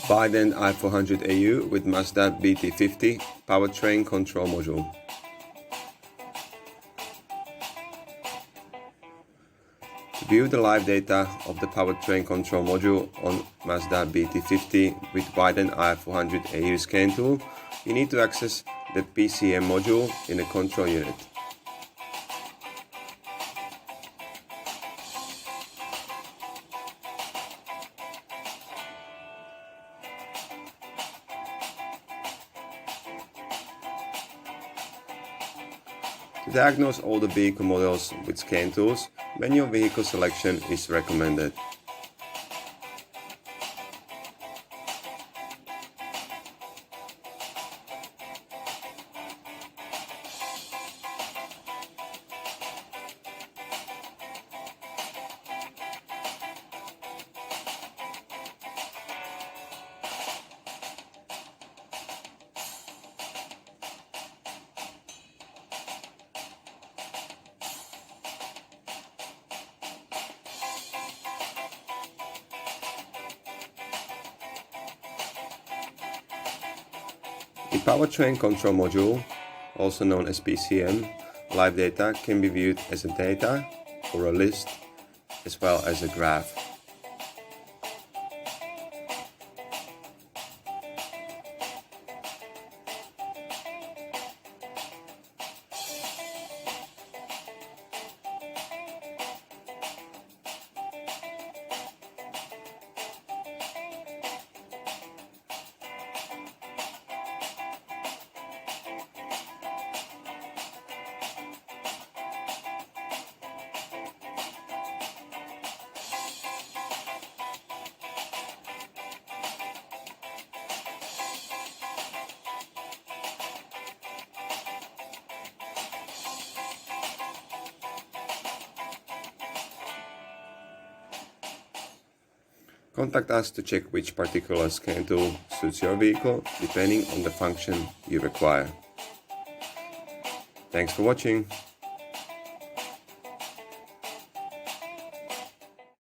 Vident i400AU with Mazda BT-50 Powertrain Control Module. To view the live data of the Powertrain Control Module on Mazda BT-50 with Vident i400AU scan tool, you need to access the PCM module in the control unit. To diagnose all the vehicle models with scan tools, manual vehicle selection is recommended. The Powertrain Control Module, also known as PCM, live data can be viewed as a data or a list, as well as a graph. Contact us to check which particular scan tool suits your vehicle, depending on the function you require. Thanks for watching.